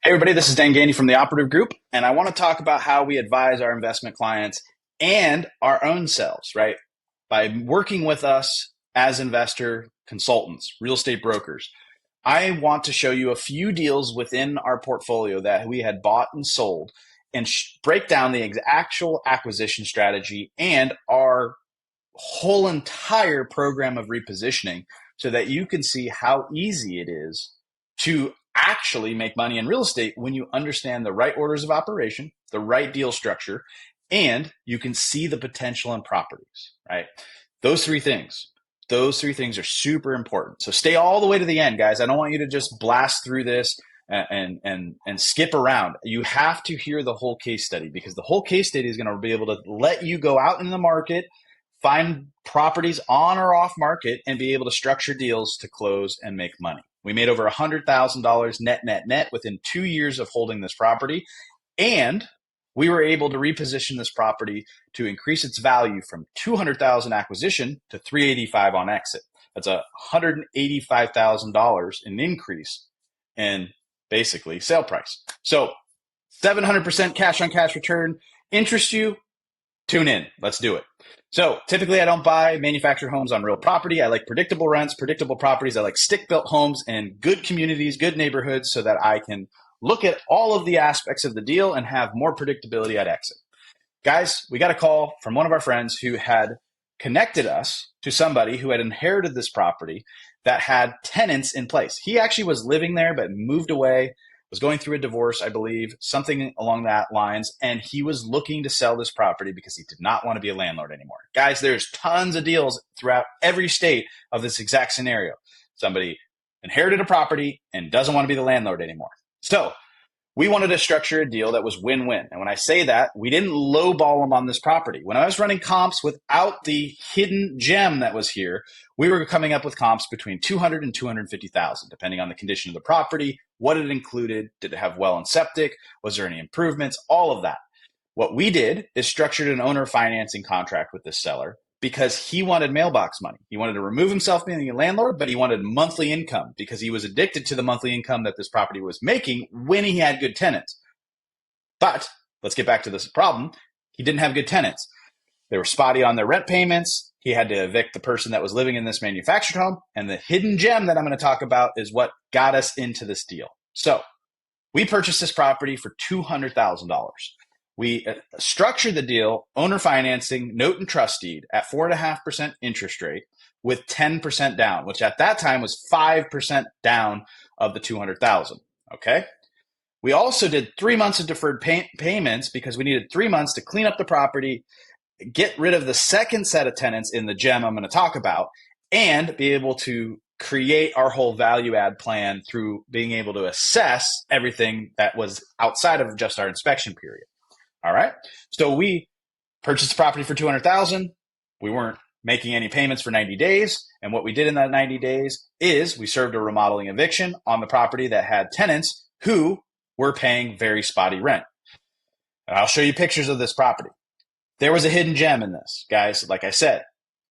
Hey everybody, this is Dan Gandee from the Operative Group, and I want to talk about how we advise our investment clients and our own selves, right? By working with us as investor consultants, real estate brokers. I want to show you a few deals within our portfolio that we had bought and sold and break down the actual acquisition strategy and our whole entire program of repositioning so that you can see how easy it is to actually make money in real estate when you understand the right orders of operation, the right deal structure, and you can see the potential in properties, right? Those three things. Those three things are super important. So stay all the way to the end, guys. I don't want you to just blast through this and skip around. You have to hear the whole case study because the whole case study is going to be able to let you go out in the market, find properties on or off market, and be able to structure deals to close and make money. We made over $100,000 net within 2 years of holding this property. And we were able to reposition this property to increase its value from $200,000 acquisition to $385 on exit. That's $185,000 in increase in basically sale price. So 700% cash on cash return interests you? Tune in. Let's do it. So typically I don't buy manufactured homes on real property. I like predictable rents, predictable properties. I like stick-built homes in good communities, good neighborhoods so that I can look at all of the aspects of the deal and have more predictability at exit. Guys, we got a call from one of our friends who had connected us to somebody who had inherited this property that had tenants in place. He actually was living there but moved away, was going through a divorce, I believe, something along that lines, and he was looking to sell this property because he did not want to be a landlord anymore. Guys, there's tons of deals throughout every state of this exact scenario. Somebody inherited a property and doesn't want to be the landlord anymore. So we wanted to structure a deal that was win-win. And when I say that, we didn't lowball them on this property. When I was running comps without the hidden gem that was here, we were coming up with comps between $200,000 and $250,000, depending on the condition of the property, what it included, did it have well and septic, was there any improvements, all of that. What we did is structured an owner financing contract with this seller because he wanted mailbox money. He wanted to remove himself being a landlord, but he wanted monthly income because he was addicted to the monthly income that this property was making when he had good tenants. But let's get back to this problem. He didn't have good tenants. They were spotty on their rent payments. He had to evict the person that was living in this manufactured home. And the hidden gem that I'm going to talk about is what got us into this deal. So we purchased this property for $200,000. We structured the deal, owner financing, note and trust deed at 4.5% interest rate with 10% down, which at that time was 5% down of the $200,000. Okay. We also did 3 months of deferred payments because we needed 3 months to clean up the property, get rid of the second set of tenants in the gem I'm going to talk about, and be able to create our whole value add plan through being able to assess everything that was outside of just our inspection period. All right. So we purchased the property for $200,000. We weren't making any payments for 90 days. And what we did in that 90 days is we served a remodeling eviction on the property that had tenants who were paying very spotty rent. And I'll show you pictures of this property. There was a hidden gem in this, guys. Like I said,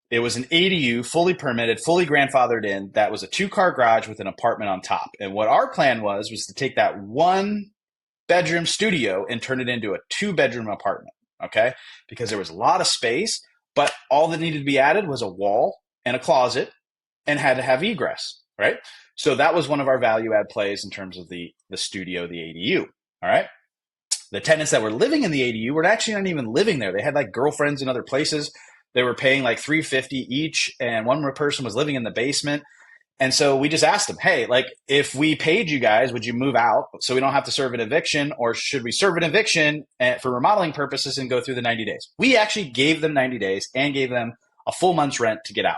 it was an ADU, fully permitted, fully grandfathered in. That was a 2-car garage with an apartment on top. And what our plan was to take that 1-bedroom studio and turn it into a 2-bedroom apartment, okay? Because there was a lot of space, but all that needed to be added was a wall and a closet and had to have egress, right? So that was one of our value add plays in terms of the studio, the ADU, all right? The tenants that were living in the ADU were actually not even living there. They had like girlfriends in other places. They were paying like $350 each, and one person was living in the basement. And so we just asked them, hey, like if we paid you guys, would you move out so we don't have to serve an eviction, or should we serve an eviction for remodeling purposes and go through the 90 days? We actually gave them 90 days and gave them a full month's rent to get out.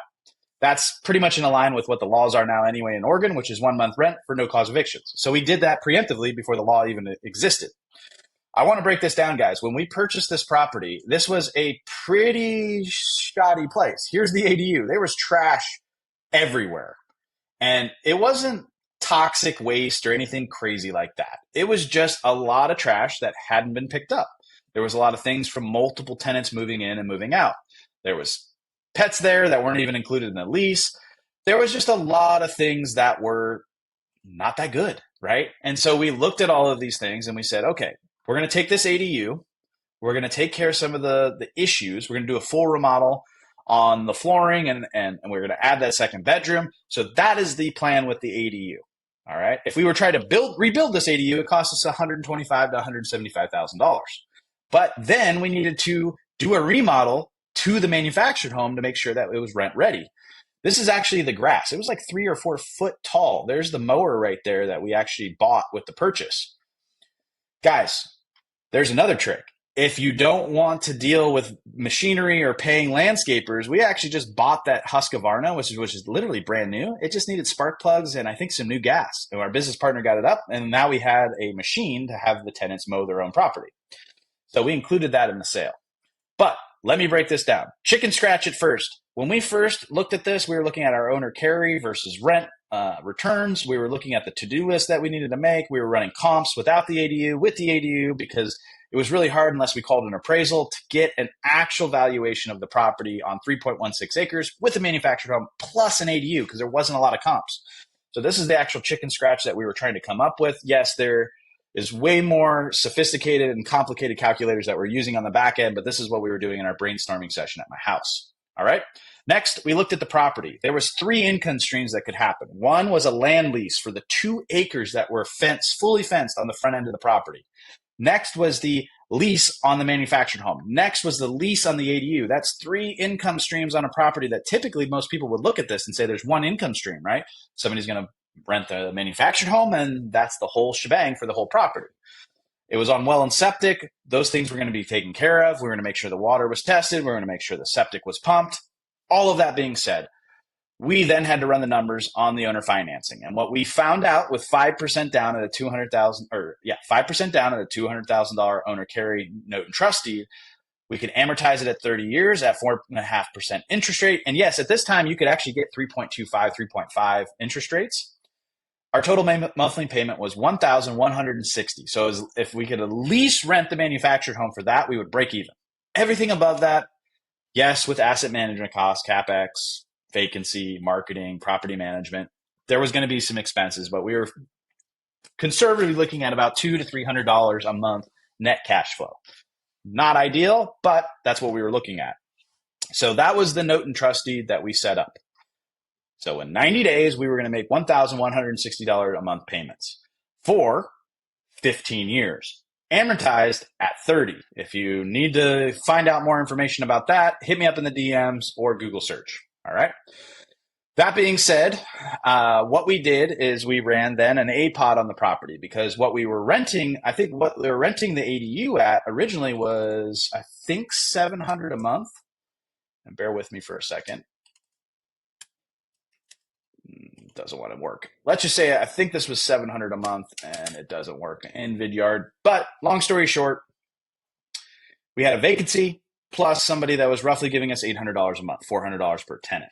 That's pretty much in line with what the laws are now anyway in Oregon, which is 1 month rent for no cause evictions. So we did that preemptively before the law even existed. I want to break this down, guys. When we purchased this property, this was a pretty shoddy place. Here's the ADU. There was trash everywhere. And it wasn't toxic waste or anything crazy like that. It was just a lot of trash that hadn't been picked up. There was a lot of things from multiple tenants moving in and moving out. There was pets there that weren't even included in the lease. There was just a lot of things that were not that good, right? And so we looked at all of these things and we said, okay, we're going to take this ADU. We're going to take care of some of the issues. We're going to do a full remodel on the flooring and we're going to add that second bedroom. So that is the plan with the ADU. All right. If we were trying to rebuild this ADU, it cost us $125,000 to $175,000. But then we needed to do a remodel to the manufactured home to make sure that it was rent ready. This is actually the grass. It was like 3 or 4 foot tall. There's the mower right there that we actually bought with the purchase. Guys, there's another trick. If you don't want to deal with machinery or paying landscapers, we actually just bought that Husqvarna, which is literally brand new. It just needed spark plugs and I think some new gas. And our business partner got it up, and now we had a machine to have the tenants mow their own property. So we included that in the sale. But let me break this down. Chicken scratch at first. When we first looked at this, we were looking at our owner carry versus rent returns. We were looking at the to-do list that we needed to make. We were running comps without the ADU, with the ADU, because it was really hard unless we called an appraisal to get an actual valuation of the property on 3.16 acres with a manufactured home plus an ADU, because there wasn't a lot of comps. So this is the actual chicken scratch that we were trying to come up with. Yes, there is way more sophisticated and complicated calculators that we're using on the back end, but this is what we were doing in our brainstorming session at my house. All right. Next, we looked at the property. There was 3 income streams that could happen. One was a land lease for the 2 acres that were fully fenced on the front end of the property. Next was the lease on the manufactured home. Next was the lease on the ADU. That's 3 income streams on a property that typically most people would look at this and say there's one income stream, right? Somebody's going to rent the manufactured home and that's the whole shebang for the whole property. It was on well and septic. Those things were going to be taken care of. We were going to make sure the water was tested. We were going to make sure the septic was pumped. All of that being said, we then had to run the numbers on the owner financing. And what we found out with 5% down at a $5% down at a $200,000 owner carry note and trust deed, we could amortize it at 30 years at 4.5% interest rate. And yes, at this time, you could actually get 3.25, 3.5 interest rates. Our total monthly payment was $1,160. So if we could at least rent the manufactured home for that, we would break even. Everything above that, yes, with asset management costs, CapEx, vacancy, marketing, property management, there was going to be some expenses, but we were conservatively looking at about $200 to $300 a month net cash flow. Not ideal, but that's what we were looking at. So that was the note and trust deed that we set up. So in 90 days, we were going to make $1,160 a month payments for 15 years, amortized at 30. If you need to find out more information about that, hit me up in the DMs or Google search. All right. That being said, what we did is we ran then an APOD on the property, because what we were renting, I think what we were renting the ADU at originally was, I think, $700 a month. And bear with me for a second. Doesn't want to work. Let's just say I think this was $700 a month and it doesn't work in Vidyard. But long story short, we had a vacancy plus somebody that was roughly giving us $800 a month, $400 per tenant.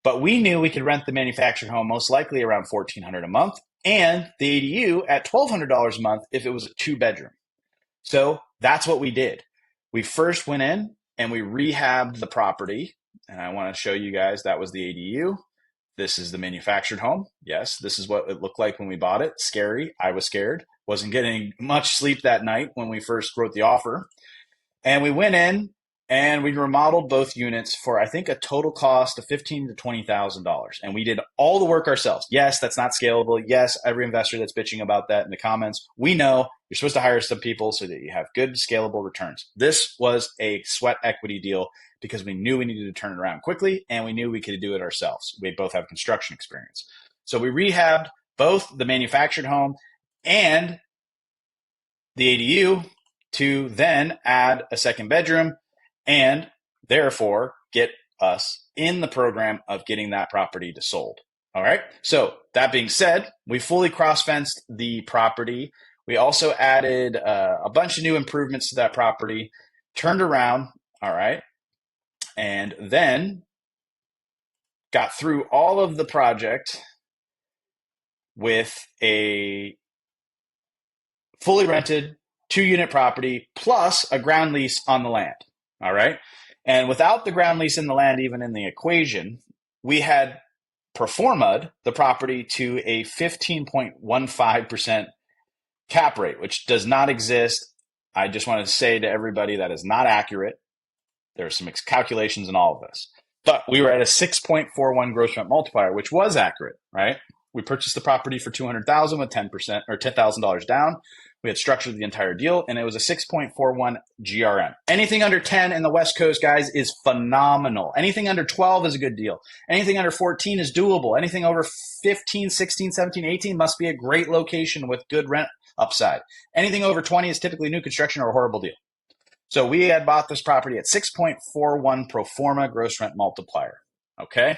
But we knew we could rent the manufactured home most likely around $1,400 a month and the ADU at $1,200 a month if it was a 2-bedroom. So that's what we did. We first went in and we rehabbed the property. And I want to show you guys, that was the ADU. This is the manufactured home. Yes, this is what it looked like when we bought it. Scary. I was scared. Wasn't getting much sleep that night when we first wrote the offer. And we went in and we remodeled both units for, I think, a total cost of $15,000 to $20,000. And we did all the work ourselves. Yes, that's not scalable. Yes, every investor that's bitching about that in the comments, we know you're supposed to hire some people so that you have good scalable returns. This was a sweat equity deal because we knew we needed to turn it around quickly and we knew we could do it ourselves. We both have construction experience. So we rehabbed both the manufactured home and the ADU to then add a second bedroom and therefore get us in the program of getting that property to sold. All right. So that being said, we fully cross-fenced the property. We also added a bunch of new improvements to that property, turned around. All right. And then got through all of the project with a fully rented 2-unit property plus a ground lease on the land. All right. And without the ground lease in the land, even in the equation, we had proforma'd the property to a 15.15% cap rate, which does not exist. I just want to say to everybody that is not accurate. There are some calculations in all of this. But we were at a 6.41 gross rent multiplier, which was accurate, right? We purchased the property for $200,000 with 10% or $10,000 down. We had structured the entire deal, and it was a 6.41 GRM. Anything under 10 in the West Coast, guys, is phenomenal. Anything under 12 is a good deal. Anything under 14 is doable. Anything over 15, 16, 17, 18 must be a great location with good rent upside. Anything over 20 is typically new construction or a horrible deal. So we had bought this property at 6.41 pro forma gross rent multiplier. Okay.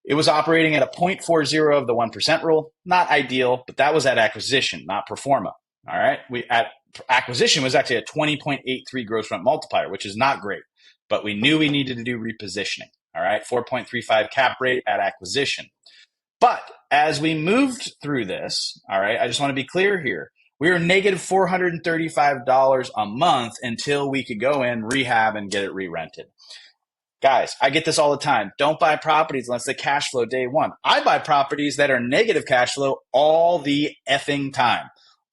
It was operating at a 0.40 of the 1% rule. Not ideal, but that was at acquisition, not pro forma. All right. At acquisition was actually a 20.83 gross rent multiplier, which is not great, but we knew we needed to do repositioning. All right. 4.35 cap rate at acquisition. But as we moved through this, all right, I just want to be clear here. We were negative $435 a month until we could go in, rehab, and get it re-rented. Guys, I get this all the time. Don't buy properties unless they cash flow day one. I buy properties that are negative cash flow all the effing time.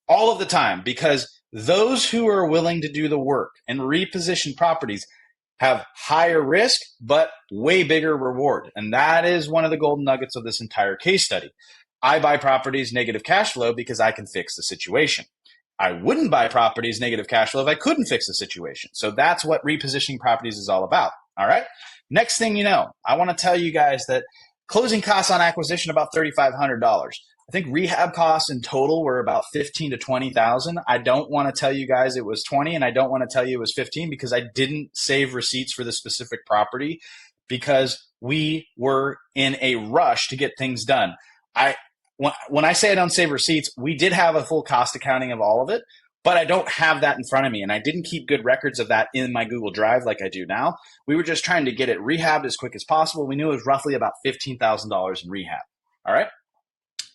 All of the time, because those who are willing to do the work and reposition properties have higher risk, but way bigger reward. And that is one of the golden nuggets of this entire case study. I buy properties negative cash flow because I can fix the situation. I wouldn't buy properties negative cash flow if I couldn't fix the situation. So that's what repositioning properties is all about. All right. Next thing you know, I want to tell you guys that closing costs on acquisition about $3,500. I think rehab costs in total were about $15,000 to $20,000. I don't want to tell you guys it was 20, and I don't want to tell you it was 15 because I didn't save receipts for the specific property because we were in a rush to get things done. When I say I don't save receipts, we did have a full cost accounting of all of it, but I don't have that in front of me, and I didn't keep good records of that in my Google Drive like I do now. We were just trying to get it rehabbed as quick as possible. We knew it was roughly about $15,000 in rehab. All right.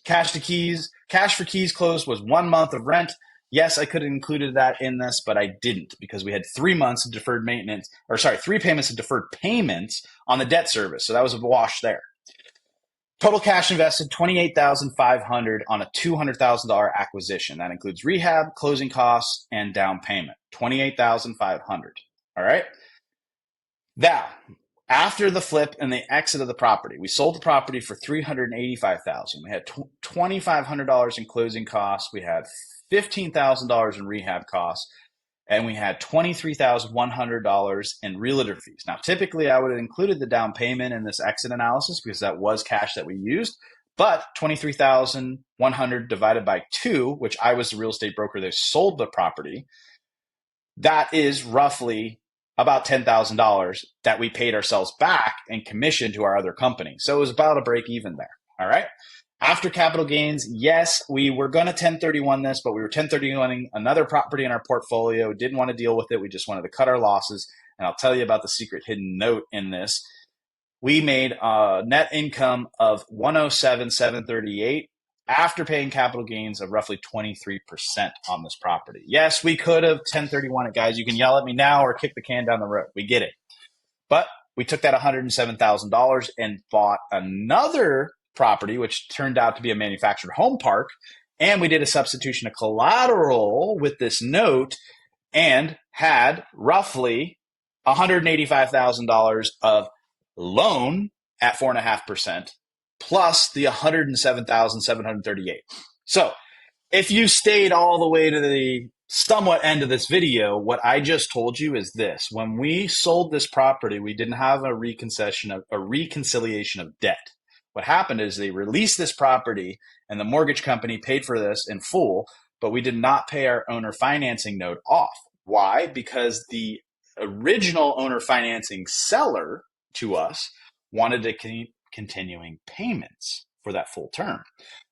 Cash for keys closed was 1 month of rent. Yes, I could have included that in this, but I didn't because we had 3 months of deferred maintenance, 3 payments of deferred payments on the debt service. So that was a wash there. Total cash invested, $28,500 on a $200,000 acquisition. That includes rehab, closing costs, and down payment. $28,500. All right. Now, after the flip and the exit of the property, we sold the property for $385,000. We had $2,500 in closing costs. We had $15,000 in rehab costs, and we had $23,100 in realtor fees. Now, typically, I would have included the down payment in this exit analysis because that was cash that we used. But $23,100 divided by 2, which I was the real estate broker that sold the property, that is roughly about $10,000 that we paid ourselves back in commission to our other company. So it was about a break even there. All right. After capital gains, yes, we were going to 1031 this, but we were 1031ing another property in our portfolio. Didn't want to deal with it. We just wanted to cut our losses. And I'll tell you about the secret hidden note in this. We made a net income of $107,738 after paying capital gains of roughly 23% on this property. Yes, we could have 1031 it, guys. You can yell at me now or kick the can down the road. We get it. But we took that $107,000 and bought another property, which turned out to be a manufactured home park. And we did a substitution of collateral with this note and had roughly $185,000 of loan at 4.5%. plus the $107,738. So if you stayed all the way to the somewhat end of this video, what I just told you is this. When we sold this property, we didn't have a reconciliation of debt. What happened is they released this property and the mortgage company paid for this in full, but we did not pay our owner financing note off. Why? Because the original owner financing seller to us wanted to keep continuing payments for that full term.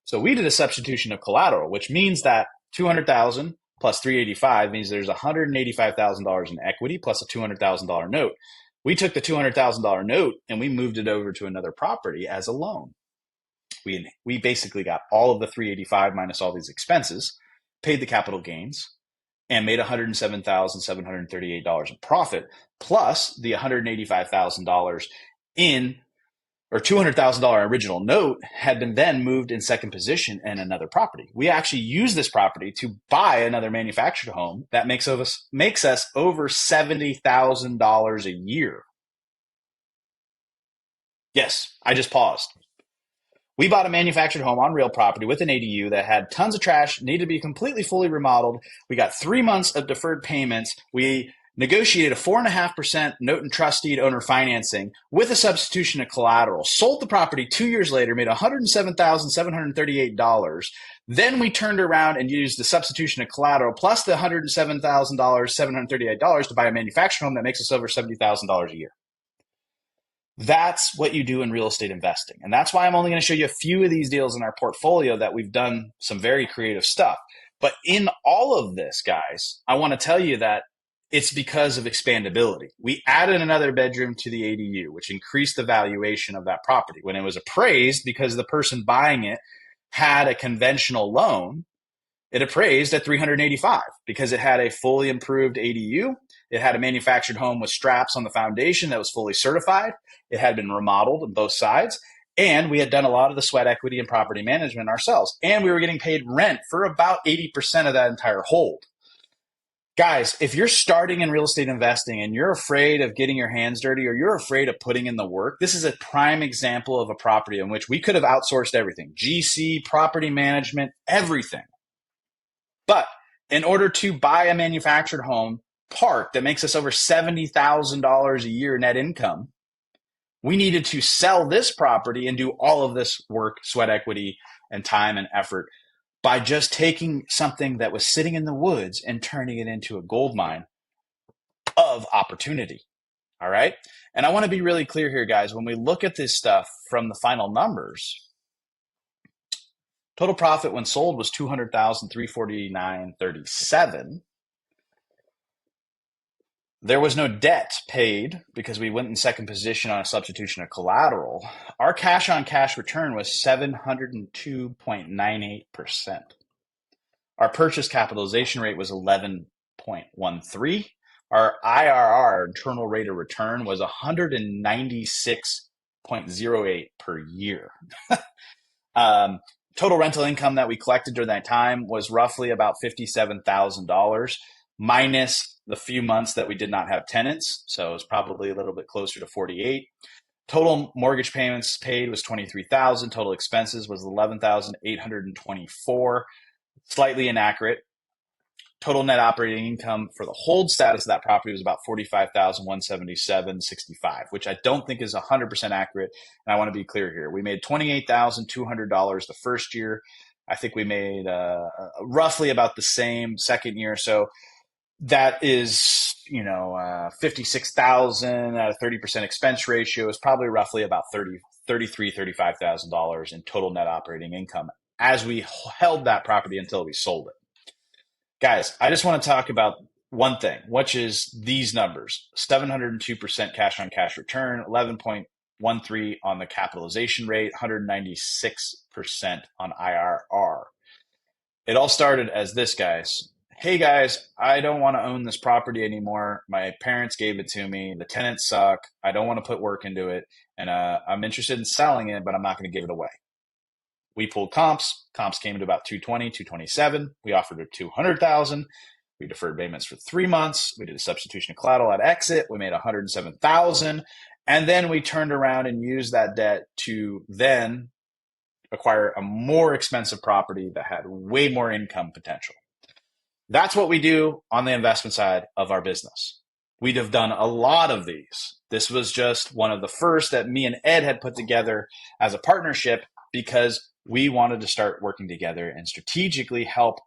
So we did a substitution of collateral, which means that $200,000 plus $385 means there's $185,000 in equity plus a $200,000 note. We took the $200,000 note and we moved it over to another property as a loan. We basically got all of the $385 minus all these expenses, paid the capital gains, and made $107,738 in profit, plus the $185,000 in or $200,000 original note had been then moved in second position in another property. We actually use this property to buy another manufactured home that makes us over $70,000 a year. Yes, I just paused. We bought a manufactured home on real property with an ADU that had tons of trash, needed to be completely fully remodeled. We got 3 months of deferred payments. We negotiated a 4.5% note and trust deed owner financing with a substitution of collateral, sold the property 2 years later, made $107,738. Then we turned around and used the substitution of collateral plus the $107,738 to buy a manufactured home that makes us over $70,000 a year. That's what you do in real estate investing. And that's why I'm only going to show you a few of these deals in our portfolio that we've done some very creative stuff. But in all of this, guys, I want to tell you that it's because of expandability. We added another bedroom to the ADU, which increased the valuation of that property. When it was appraised, because the person buying it had a conventional loan, it appraised at $385 because it had a fully improved ADU. It had a manufactured home with straps on the foundation that was fully certified. It had been remodeled on both sides. And we had done a lot of the sweat equity and property management ourselves. And we were getting paid rent for about 80% of that entire hold. Guys, if you're starting in real estate investing and you're afraid of getting your hands dirty or you're afraid of putting in the work, this is a prime example of a property in which we could have outsourced everything. GC, property management, everything. But in order to buy a manufactured home park that makes us over $70,000 a year net income, we needed to sell this property and do all of this work, sweat equity, and time and effort by just taking something that was sitting in the woods and turning it into a gold mine of opportunity. All right. And I want to be really clear here, guys. When we look at this stuff from the final numbers, total profit when sold was $200,349.37. There was no debt paid because we went in second position on a substitution of collateral. Our cash on cash return was 702.98%. Our purchase capitalization rate was 11.13. Our IRR, internal rate of return, was 196.08 per year. Total rental income that we collected during that time was roughly about $57,000 minus the few months that we did not have tenants. So it was probably a little bit closer to 48. Total mortgage payments paid was $23,000. Total expenses was $11,824. Slightly inaccurate. Total net operating income for the hold status of that property was about $45,177.65, which I don't think is 100% accurate. And I want to be clear here. We made $28,200 the first year. I think we made roughly about the same second year. So that is, $56,000 at a 30% expense ratio is probably roughly about $35,000 in total net operating income as we held that property until we sold it. Guys, I just want to talk about one thing, which is these numbers: 702% cash on cash return, 11.13 on the capitalization rate, 196% on IRR. It all started as this, guys. Hey guys, I don't want to own this property anymore. My parents gave it to me. The tenants suck. I don't want to put work into it. And I'm interested in selling it, but I'm not going to give it away. We pulled comps. Comps came to about 220, 227. We offered it 200,000. We deferred payments for 3 months. We did a substitution of collateral at exit. We made 107,000. And then we turned around and used that debt to then acquire a more expensive property that had way more income potential. That's what we do on the investment side of our business. We'd have done a lot of these. This was just one of the first that me and Ed had put together as a partnership because we wanted to start working together and strategically help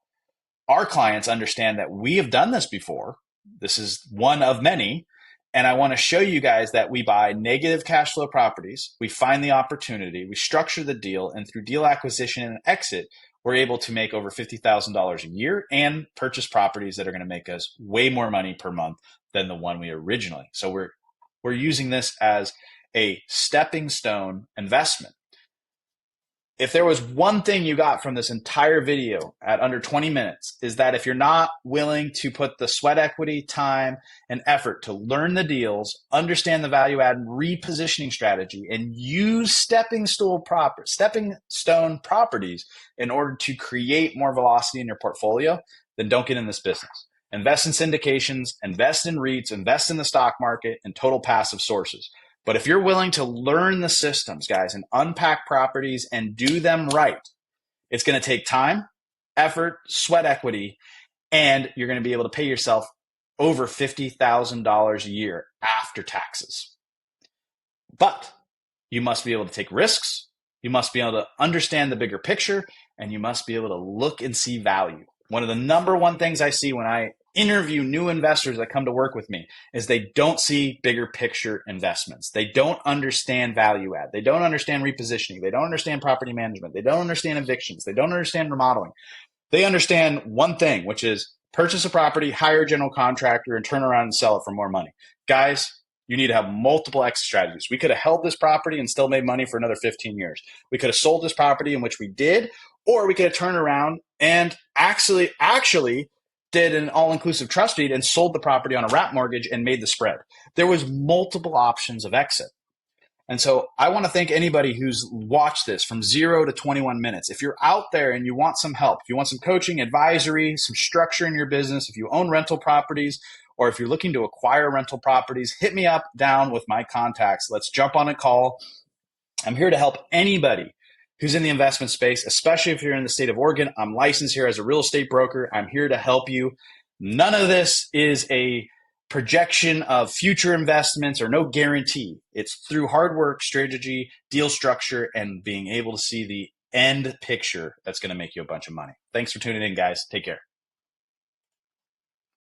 our clients understand that we have done this before. This is one of many. And I want to show you guys that we buy negative cash flow properties. We find the opportunity, we structure the deal, and through deal acquisition and exit, we're able to make over $50,000 a year and purchase properties that are going to make us way more money per month than the one we originally. So we're using this as a stepping stone investment. if there was one thing you got from this entire video at under 20 minutes, is that if you're not willing to put the sweat equity, time, and effort to learn the deals, understand the value add and repositioning strategy, and use stepping stone properties in order to create more velocity in your portfolio, then don't get in this business. Invest in syndications, invest in REITs, invest in the stock market, and total passive sources. But if you're willing to learn the systems, guys, and unpack properties and do them right, it's going to take time, effort, sweat equity, and you're going to be able to pay yourself over $50,000 a year after taxes. But you must be able to take risks. You must be able to understand the bigger picture, and you must be able to look and see value. One of the number one things I see when I interview new investors that come to work with me is they don't see bigger picture investments. They don't understand value add. They don't understand repositioning. They don't understand property management. They don't understand evictions. They don't understand remodeling. They understand one thing, which is purchase a property, hire a general contractor, and turn around and sell it for more money. Guys, you need to have multiple exit strategies. We could have held this property and still made money for another 15 years. We could have sold this property, in which we did, or we could have turned around and actually did an all-inclusive trust deed and sold the property on a wrap mortgage and made the spread. There was multiple options of exit. And so I want to thank anybody who's watched this from 0 to 21 minutes. If you're out there and you want some help, if you want some coaching, advisory, some structure in your business, if you own rental properties, or if you're looking to acquire rental properties, hit me up down with my contacts. Let's jump on a call. I'm here to help anybody who's in the investment space, especially if you're in the state of Oregon. I'm licensed here as a real estate broker. I'm here to help you. None of this is a projection of future investments or no guarantee. It's through hard work, strategy, deal structure, and being able to see the end picture that's going to make you a bunch of money. Thanks for tuning in, guys. Take care.